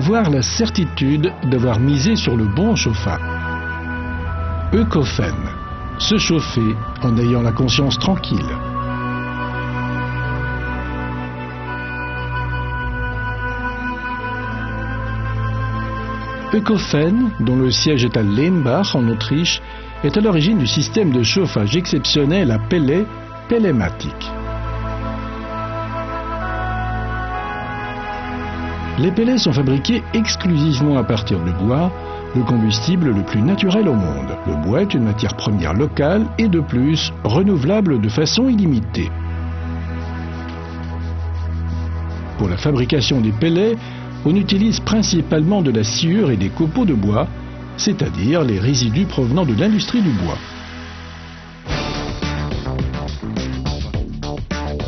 avoir la certitude d'avoir misé sur le bon chauffage. Eucofen, se chauffer en ayant la conscience tranquille. Eucofen, dont le siège est à Lehmbach en Autriche, est à l'origine du système de chauffage exceptionnel à pellets, Pellematic. Les pellets sont fabriqués exclusivement à partir du bois, le combustible le plus naturel au monde. Le bois est une matière première locale et de plus renouvelable de façon illimitée. Pour la fabrication des pellets, on utilise principalement de la sciure et des copeaux de bois, c'est-à-dire les résidus provenant de l'industrie du bois.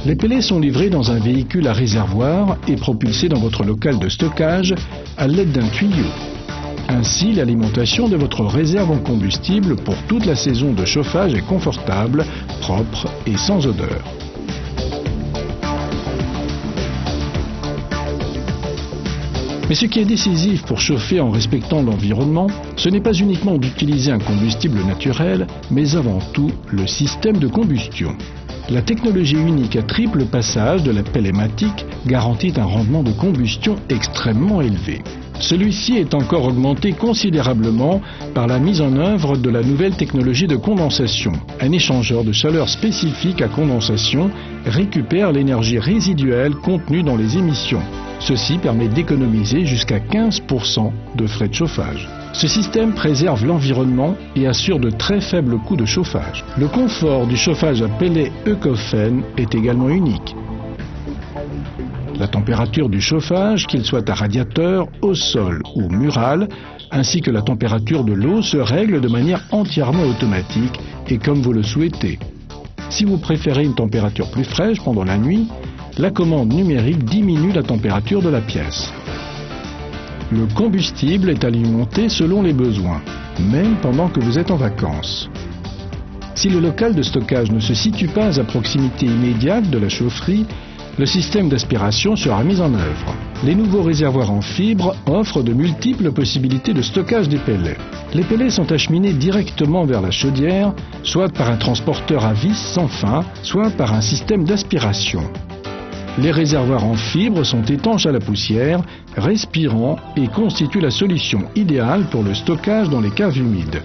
Les pellets sont livrés dans un véhicule à réservoir et propulsés dans votre local de stockage à l'aide d'un tuyau. Ainsi, l'alimentation de votre réserve en combustible pour toute la saison de chauffage est confortable, propre et sans odeur. Mais ce qui est décisif pour chauffer en respectant l'environnement, ce n'est pas uniquement d'utiliser un combustible naturel, mais avant tout le système de combustion. La technologie unique à triple passage de la Pellematic garantit un rendement de combustion extrêmement élevé. Celui-ci est encore augmenté considérablement par la mise en œuvre de la nouvelle technologie de condensation. Un échangeur de chaleur spécifique à condensation récupère l'énergie résiduelle contenue dans les émissions. Ceci permet d'économiser jusqu'à 15% de frais de chauffage. Ce système préserve l'environnement et assure de très faibles coûts de chauffage. Le confort du chauffage à pellets Eucofen est également unique. La température du chauffage, qu'il soit à radiateur, au sol ou mural, ainsi que la température de l'eau se règle de manière entièrement automatique et comme vous le souhaitez. Si vous préférez une température plus fraîche pendant la nuit, la commande numérique diminue la température de la pièce. Le combustible est alimenté selon les besoins, même pendant que vous êtes en vacances. Si le local de stockage ne se situe pas à proximité immédiate de la chaufferie, le système d'aspiration sera mis en œuvre. Les nouveaux réservoirs en fibre offrent de multiples possibilités de stockage des pellets. Les pellets sont acheminés directement vers la chaudière, soit par un transporteur à vis sans fin, soit par un système d'aspiration. Les réservoirs en fibre sont étanches à la poussière, respirants et constituent la solution idéale pour le stockage dans les caves humides.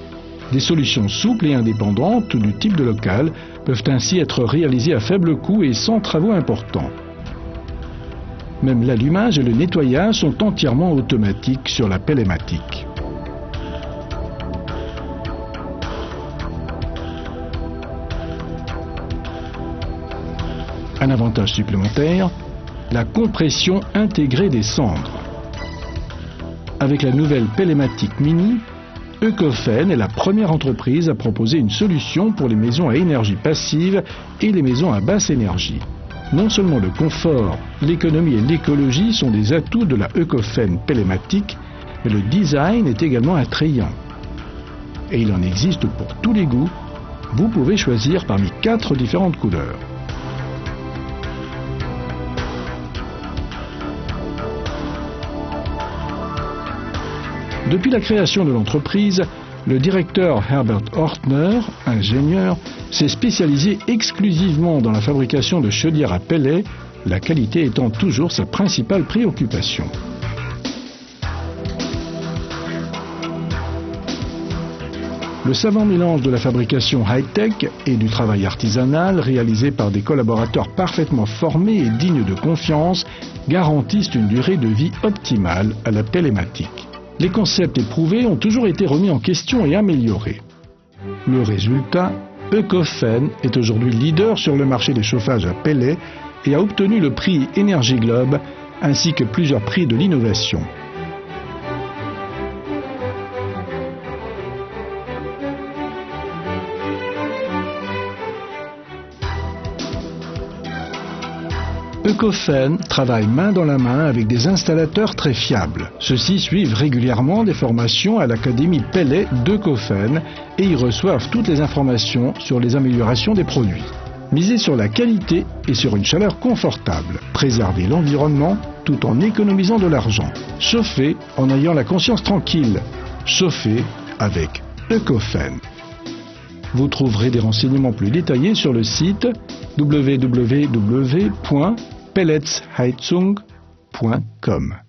Des solutions souples et indépendantes du type de local peuvent ainsi être réalisées à faible coût et sans travaux importants. Même l'allumage et le nettoyage sont entièrement automatiques sur la Pellematic. Un avantage supplémentaire, la compression intégrée des cendres. Avec la nouvelle Pellematic Mini, Eucofen est la première entreprise à proposer une solution pour les maisons à énergie passive et les maisons à basse énergie. Non seulement le confort, l'économie et l'écologie sont des atouts de la Eucofen Pellematic, mais le design est également attrayant. Et il en existe pour tous les goûts. Vous pouvez choisir parmi 4 différentes couleurs. Depuis la création de l'entreprise, le directeur Herbert Ortner, ingénieur, s'est spécialisé exclusivement dans la fabrication de chaudières à pellets, la qualité étant toujours sa principale préoccupation. Le savant mélange de la fabrication high-tech et du travail artisanal réalisé par des collaborateurs parfaitement formés et dignes de confiance garantissent une durée de vie optimale à la Pellematic. Les concepts éprouvés ont toujours été remis en question et améliorés. Le résultat, Eucofen est aujourd'hui leader sur le marché des chauffages à pellets et a obtenu le prix Energy Globe ainsi que plusieurs prix de l'innovation. Eucofen travaille main dans la main avec des installateurs très fiables. Ceux-ci suivent régulièrement des formations à l'Académie Pellet d'Eucofen et y reçoivent toutes les informations sur les améliorations des produits. Misez sur la qualité et sur une chaleur confortable. Préservez l'environnement tout en économisant de l'argent. Chauffer en ayant la conscience tranquille. Chauffer avec Ecofen. Vous trouverez des renseignements plus détaillés sur le site www.pelletsheizung.com.